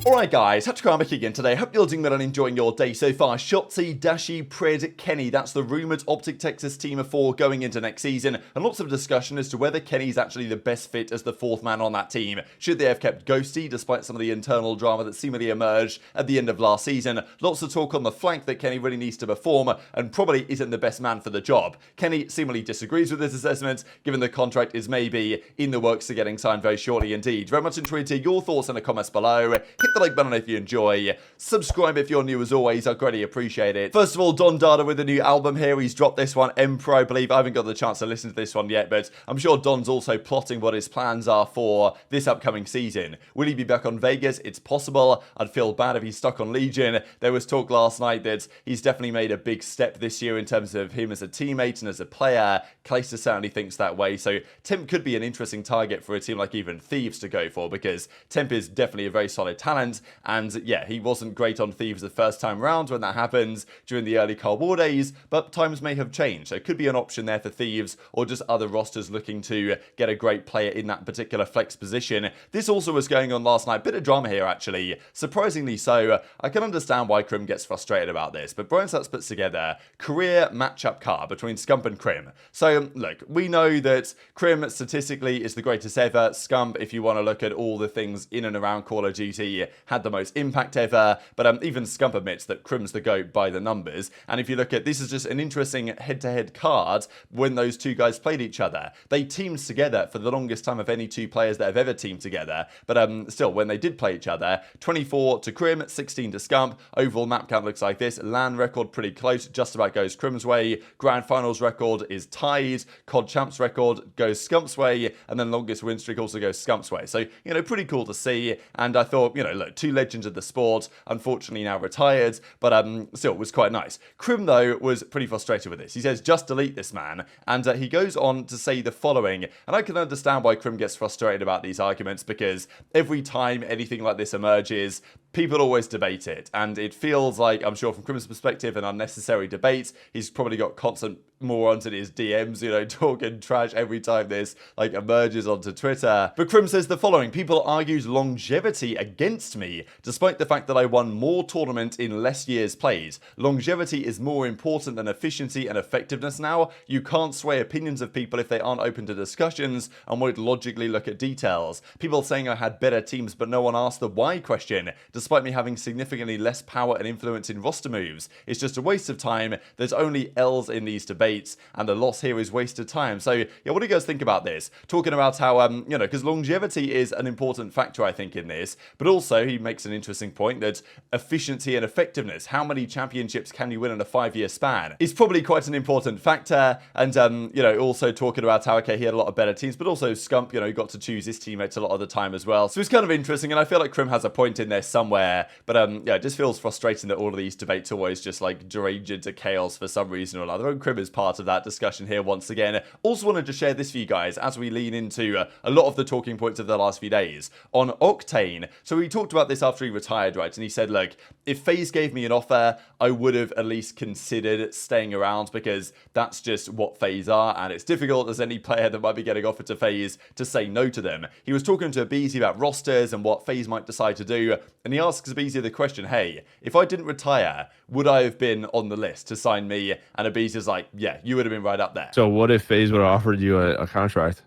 Alright guys, Hatchkarmic again today. Hope you're doing well and enjoying your day so far. Shotzzy, Dashi, Pred, Kenny. That's the rumoured Optic Texas team of 4 going into next season. And lots of discussion as to whether Kenny's actually the best fit as the 4th man on that team. Should they have kept Ghosty despite some of the internal drama that seemingly emerged at the end of last season? Lots of talk on the flank that Kenny really needs to perform and probably isn't the best man for the job. Kenny seemingly disagrees with this assessment, given the contract is maybe in the works to getting signed very shortly indeed. Very much intrigued to hear your thoughts in the comments below. Hit the like button if you enjoy. Subscribe if you're new as always. I greatly appreciate it. First of all, Don Dada with a new album here. He's dropped this one, Emperor, I believe. I haven't got the chance to listen to this one yet, but I'm sure Don's also plotting what his plans are for this upcoming season. Will he be back on Vegas? It's possible. I'd feel bad if he's stuck on Legion. There was talk last night that he's definitely made a big step this year in terms of him as a teammate and as a player. Clayster certainly thinks that way, so Temp could be an interesting target for a team like even Thieves to go for, because Temp is definitely a very solid talent. And yeah, he wasn't great on Thieves the first time round when that happened during the early Cold War days, but times may have changed. So it could be an option there for Thieves or just other rosters looking to get a great player in that particular flex position. This also was going on last night. Bit of drama here, actually. Surprisingly so. I can understand why Crim gets frustrated about this, but Brian Sats puts together career matchup card between Scump and Crim. So look, we know that Crim statistically is the greatest ever. Scump, if you want to look at all the things in and around Call of Duty, had the most impact ever, but even Scump admits that Crim's the GOAT by the numbers. And if you look at this, is just an interesting head-to-head card when those two guys played each other. They teamed together for the longest time of any two players that have ever teamed together, but still, when they did play each other, 24 to Crim, 16 to Scump. Overall map count looks like this. LAN record pretty close, just about goes Crim's way. Grand Finals record is tied. COD Champs record goes Scump's way, and then longest win streak also goes Scump's way. So, pretty cool to see. And I thought, look, two legends of the sport, unfortunately now retired, but still, it was quite nice. Crim, though, was pretty frustrated with this. He says, just delete this man, and he goes on to say the following, and I can understand why Crim gets frustrated about these arguments, because every time anything like this emerges, people always debate it, and it feels like, I'm sure from Crim's perspective, an unnecessary debate. He's probably got constant morons in his DMs, talking trash every time this emerges onto Twitter. But Crim says the following: people argued longevity against me, despite the fact that I won more tournaments in less years played. Longevity is more important than efficiency and effectiveness now. You can't sway opinions of people if they aren't open to discussions and won't logically look at details. People saying I had better teams, but no one asked the why question, despite me having significantly less power and influence in roster moves. It's just a waste of time. There's only L's in these debates, and the loss here is wasted time. So, yeah, what do you guys think about this? Talking about how, because longevity is an important factor, I think, in this, but also he makes an interesting point that efficiency and effectiveness, how many championships can you win in a 5-year span, is probably quite an important factor. And, also talking about how, okay, he had a lot of better teams, but also Scump, got to choose his teammates a lot of the time as well. So it's kind of interesting, and I feel like Crim has a point in there somewhere, but, it just feels frustrating that all of these debates always just, derange into chaos for some reason or another, and Crim is part of that discussion here once again. Also wanted to share this for you guys as we lean into a lot of the talking points of the last few days on Octane. So we talked about this after he retired, right? And he said, look, if FaZe gave me an offer, I would have at least considered staying around, because that's just what FaZe are, and it's difficult as any player that might be getting offered to FaZe to say no to them. He was talking to aBeZy about rosters and what FaZe might decide to do, and he asks aBeZy the question, hey, if I didn't retire, would I have been on the list to sign me? And aBeZy's like, yeah, you would have been right up there. So what if FaZe would have offered you a contract?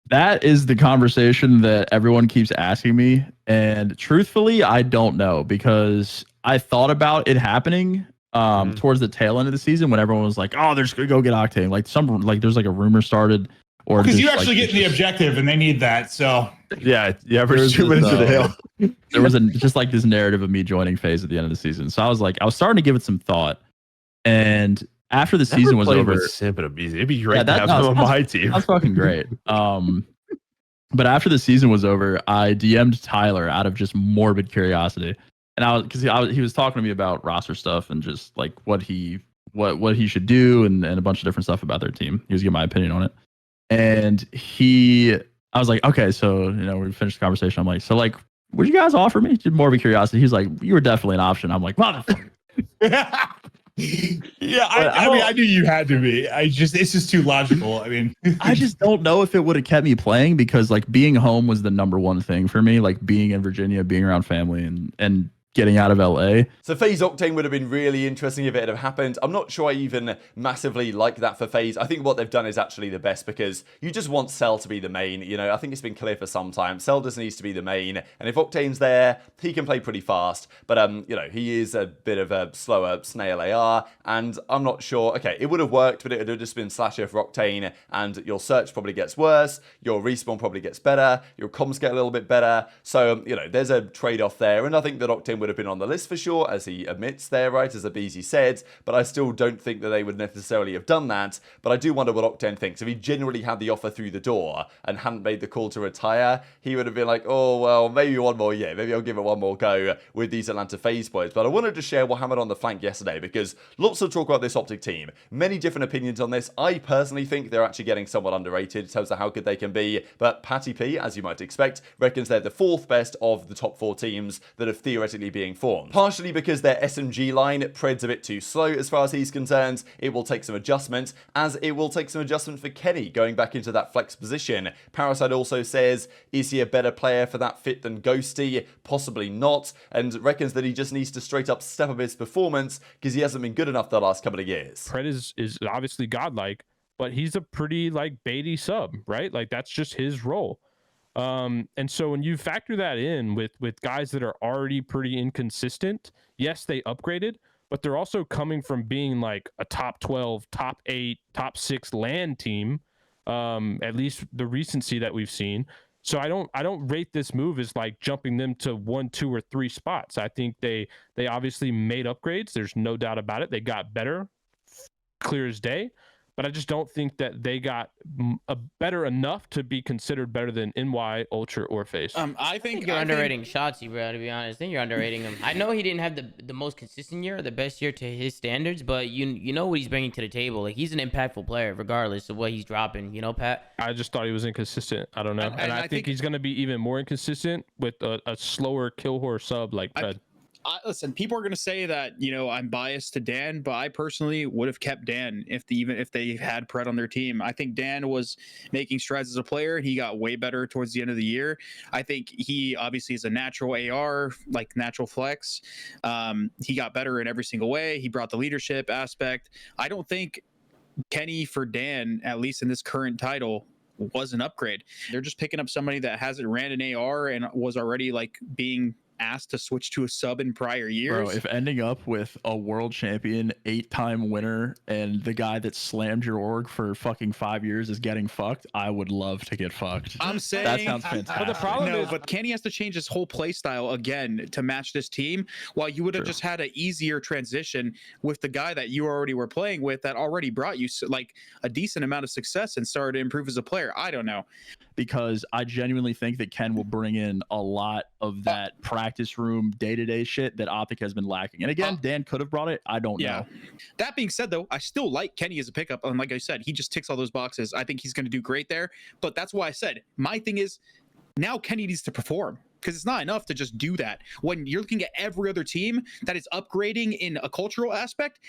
That is the conversation that everyone keeps asking me. And truthfully, I don't know, because I thought about it happening towards the tail end of the season when everyone was like, oh, they're just going to go get Octane. There's a rumor started. Or because you actually get the objective and they need that. So yeah, for 2 minutes of the hill. There was this narrative of me joining FaZe at the end of the season. So I was starting to give it some thought. And after the season was over, Simp and aBeZy, it'd be great to have him on my team. That's fucking great. But after the season was over, I DM'd Tyler out of just morbid curiosity, and he was talking to me about roster stuff and just what he should do and a bunch of different stuff about their team. He was giving my opinion on it, and I was like, okay, so we finished the conversation. I'm like, so would you guys offer me? Just morbid curiosity. He's like, you were definitely an option. I'm like, motherfucker. Yeah, I mean, I knew you had to be. It's just too logical. I mean, I just don't know if it would have kept me playing because like being home was the number one thing for me. Like being in Virginia, being around family, and getting out of LA. So FaZe Octane would have been really interesting if it had have happened. I'm not sure I even massively like that for FaZe. I think what they've done is actually the best because you just want Cell to be the main. You know, I think it's been clear for some time. Cell just needs to be the main. And if Octane's there, he can play pretty fast. But, you know, he is a bit of a slower snail AR. And I'm not sure. Okay, it would have worked, but it would have just been Slasher for Octane. And your search probably gets worse. Your respawn probably gets better. Your comms get a little bit better. So, you know, there's a trade-off there. And I think that Octane would have been on the list for sure, as he admits there, right, as Abizi said, but I still don't think that they would necessarily have done that, but I do wonder what Octane thinks. If he genuinely had the offer through the door and hadn't made the call to retire, he would have been like, oh, well, maybe one more year, maybe I'll give it one more go with these Atlanta FaZe boys. But I wanted to share what happened on the flank yesterday, because lots of talk about this Optic team, many different opinions on this. I personally think they're actually getting somewhat underrated in terms of how good they can be, but Patty P, as you might expect, reckons they're the 4th best of the top 4 teams that are theoretically being formed. Partially because their SMG line, Pred's a bit too slow as far as he's concerned. It will take some adjustment, as it will take some adjustment for Kenny going back into that flex position. Parasite also says, is he a better player for that fit than Ghosty? Possibly not, and reckons that he just needs to straight up step up his performance because he hasn't been good enough the last couple of years. Pred is obviously godlike, but he's a pretty like baity sub, right? Like that's just his role. And so when you factor that in with guys that are already pretty inconsistent, yes, they upgraded, but they're also coming from being like a top 12, top 8, top 6 LAN team, at least the recency that we've seen. So I don't rate this move as like jumping them to 1, 2, or 3 spots. I think they obviously made upgrades. There's no doubt about it. They got better, clear as day. But I just don't think that they got better enough to be considered better than NY, Ultra, or FaZe. I think you're underrating Shotzzy, bro, to be honest. I think you're underrating him. I know he didn't have the most consistent year, or the best year to his standards, but you know what he's bringing to the table. Like, he's an impactful player regardless of what he's dropping. You know, Pat? I just thought he was inconsistent. I don't know. And I think he's going to be even more inconsistent with a slower kill horse sub like Pred. Listen, people are going to say that, you know, I'm biased to Dan, but I personally would have kept Dan even if they had Pred on their team. I think Dan was making strides as a player. He got way better towards the end of the year. I think he obviously is a natural AR, like natural flex. He got better in every single way. He brought the leadership aspect. I don't think Kenny for Dan, at least in this current title, was an upgrade. They're just picking up somebody that hasn't ran an AR and was already like being asked to switch to a sub in prior years. Bro, if ending up with a world champion, 8-time winner, and the guy that slammed your org for fucking 5 years is getting fucked, I would love to get fucked. I'm saying that sounds fantastic. But the problem is, but Kenny has to change his whole play style again to match this team, while you would have just had an easier transition with the guy that you already were playing with that already brought you like a decent amount of success and started to improve as a player. I don't know. Because I genuinely think that Ken will bring in a lot of that practice room day-to-day shit that Optic has been lacking. And again, Dan could have brought it. I don't know. That being said, though, I still like Kenny as a pickup. And like I said, he just ticks all those boxes. I think he's going to do great there. But that's why I said my thing is now Kenny needs to perform, because it's not enough to just do that. When you're looking at every other team that is upgrading in a cultural aspect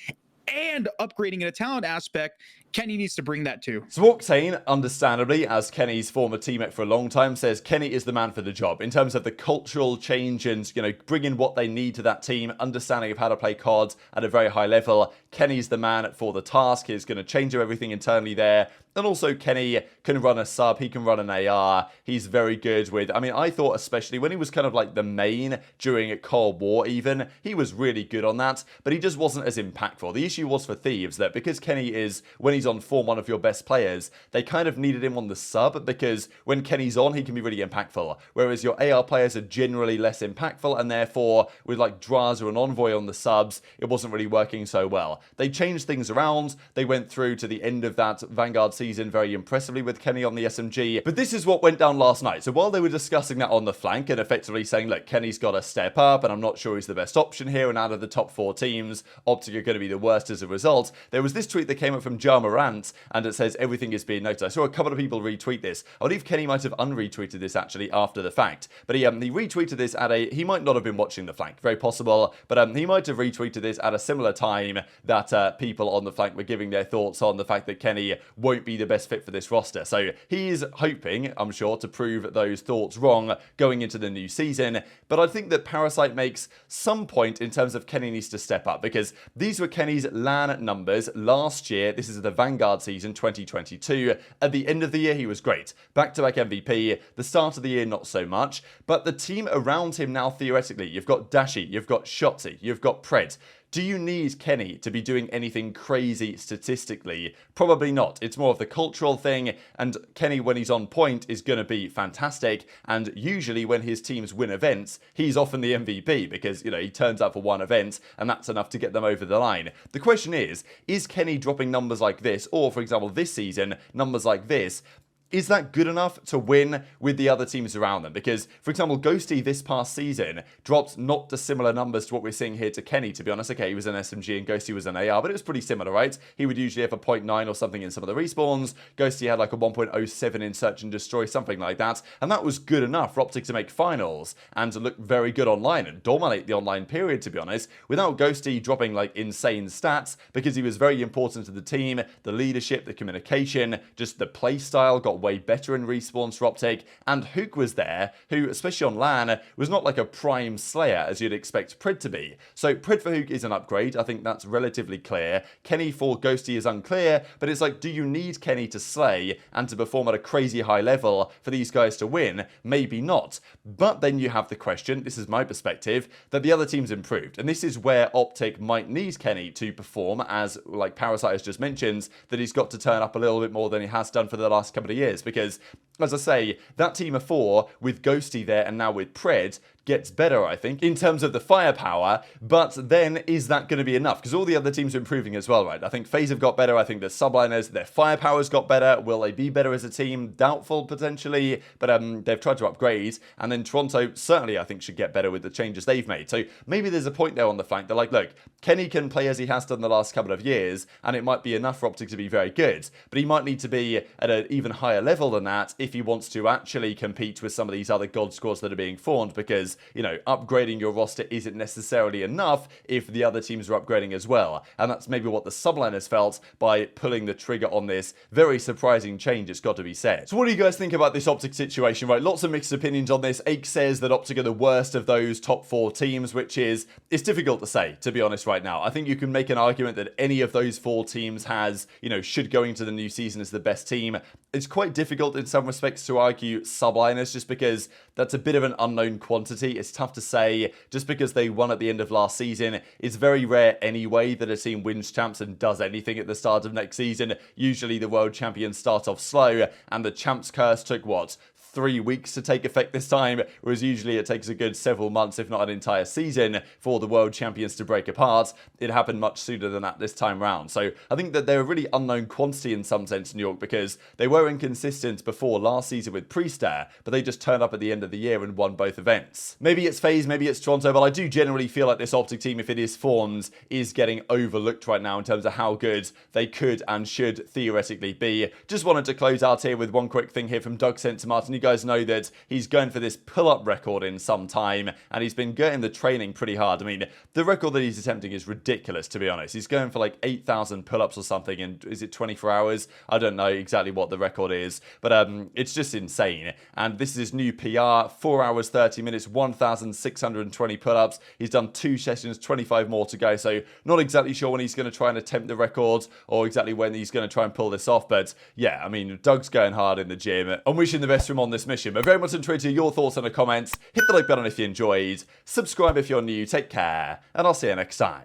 and upgrading in a talent aspect, Kenny needs to bring that too. So Octane, understandably, as Kenny's former teammate for a long time, says Kenny is the man for the job in terms of the cultural change and, you know, bringing what they need to that team, understanding of how to play cards at a very high level. Kenny's the man for the task. He's going to change everything internally there. And also Kenny can run a sub, he can run an AR, he's very good with, I mean, I thought especially when he was kind of like the main during Cold War even, he was really good on that, but he just wasn't as impactful. The issue was for Thieves that because Kenny is, when he's on form, one of your best players, they kind of needed him on the sub, because when Kenny's on, he can be really impactful, whereas your AR players are generally less impactful, and therefore with like Draz or an Envoy on the subs, it wasn't really working so well. They changed things around, they went through to the end of that Vanguard season season very impressively with Kenny on the SMG. But this is what went down last night. So while they were discussing that on the flank and effectively saying, look, Kenny's got to step up and I'm not sure he's the best option here, and out of the top 4 teams, Optic are going to be the worst as a result, there was this tweet that came up from Ja Morant, and it says everything is being noted. I saw a couple of people retweet this. I believe Kenny might have unretweeted this actually after the fact, but he retweeted this at he might not have been watching the flank, very possible, but he might have retweeted this at a similar time that people on the flank were giving their thoughts on the fact that Kenny won't be the best fit for this roster. So he's hoping, I'm sure, to prove those thoughts wrong going into the new season, but I think that Parasite makes some point in terms of Kenny needs to step up, because these were Kenny's LAN numbers last year. This is the Vanguard season 2022. At the end of the year, he was great. Back-to-back MVP. The start of the year, not so much. But the team around him now, theoretically, you've got Dashy, you've got Shotzzy, you've got Pred. Do you need Kenny to be doing anything crazy statistically? Probably not. It's more of the cultural thing, and Kenny, when he's on point, is going to be fantastic, and usually when his teams win events, he's often the MVP because, you know, he turns up for one event, and that's enough to get them over the line. The question is Kenny dropping numbers like this, or, for example, this season, numbers like this, is that good enough to win with the other teams around them? Because, for example, Ghosty this past season dropped not dissimilar numbers to what we're seeing here to Kenny, to be honest. Okay, he was an SMG and Ghosty was an AR, but it was pretty similar, right? He would usually have a 0.9 or something in some of the respawns. Ghosty had like a 1.07 in Search and Destroy, something like that. And that was good enough for Optic to make finals and to look very good online and dominate the online period, to be honest, without Ghosty dropping like insane stats, because he was very important to the team, the leadership, the communication, just the play style got way better in respawns for Optic, and Hook was there, who, especially on LAN, was not like a prime slayer as you'd expect Pred to be. So Pred for Hook is an upgrade, I think that's relatively clear. Kenny for Ghosty is unclear, but it's like, do you need Kenny to slay and to perform at a crazy high level for these guys to win? Maybe not. But then you have the question, this is my perspective, that the other team's improved, and this is where Optic might need Kenny to perform, as like Parasite has just mentioned, that he's got to turn up a little bit more than he has done for the last couple of years, because, as I say, that team of 4 with Ghosty there and now with Pred gets better, I think, in terms of the firepower, but then is that going to be enough? Because all the other teams are improving as well, right? I think FaZe have got better, I think the Subliners, their firepower's got better. Will they be better as a team? Doubtful, potentially, but they've tried to upgrade, and then Toronto certainly, I think, should get better with the changes they've made. So maybe there's a point there on the flank. They're like, look, Kenny can play as he has done the last couple of years, and it might be enough for Optic to be very good, but he might need to be at an even higher level than that if he wants to actually compete with some of these other God squads that are being formed, because, you know, upgrading your roster isn't necessarily enough if the other teams are upgrading as well. And that's maybe what the Subliners felt by pulling the trigger on this very surprising change, it's got to be said. So what do you guys think about this Optic situation, right? Lots of mixed opinions on this. Ake says that Optic are the worst of those top 4 teams, which is, it's difficult to say, to be honest, right now. I think you can make an argument that any of those 4 teams has, you know, should go into the new season as the best team. It's quite difficult in some respects to argue Subliners, just because that's a bit of an unknown quantity. It's tough to say, just because they won at the end of last season. It's very rare anyway that a team wins champs and does anything at the start of next season. Usually the world champions start off slow, and the champs curse took what? 3 weeks to take effect this time, whereas usually it takes a good several months, if not an entire season, for the world champions to break apart. It happened much sooner than that this time round. So I think that they're a really unknown quantity in some sense, New York, because they were inconsistent before last season with Priestair, but they just turned up at the end of the year and won both events. Maybe it's FaZe, maybe it's Toronto, but I do generally feel like this Optic team, if it is formed, is getting overlooked right now in terms of how good they could and should theoretically be. Just wanted to close out here with one quick thing here from Doug Sent to Martin. You guys know that he's going for this pull-up record in some time, and he's been getting the training pretty hard. I mean, the record that he's attempting is ridiculous, to be honest. He's going for like 8,000 pull-ups or something, and is it 24 hours? I don't know exactly what the record is, but it's just insane. And this is his new PR, 4 hours, 30 minutes, 1,620 pull-ups. He's done 2 sessions, 25 more to go, so not exactly sure when he's going to try and attempt the record, or exactly when he's going to try and pull this off, but yeah, I mean, Doug's going hard in the gym. I'm wishing the best for him on this mission, but very much enjoyed to your thoughts in the comments. Hit the like button if you enjoyed, subscribe if you're new, take care, and I'll see you next time.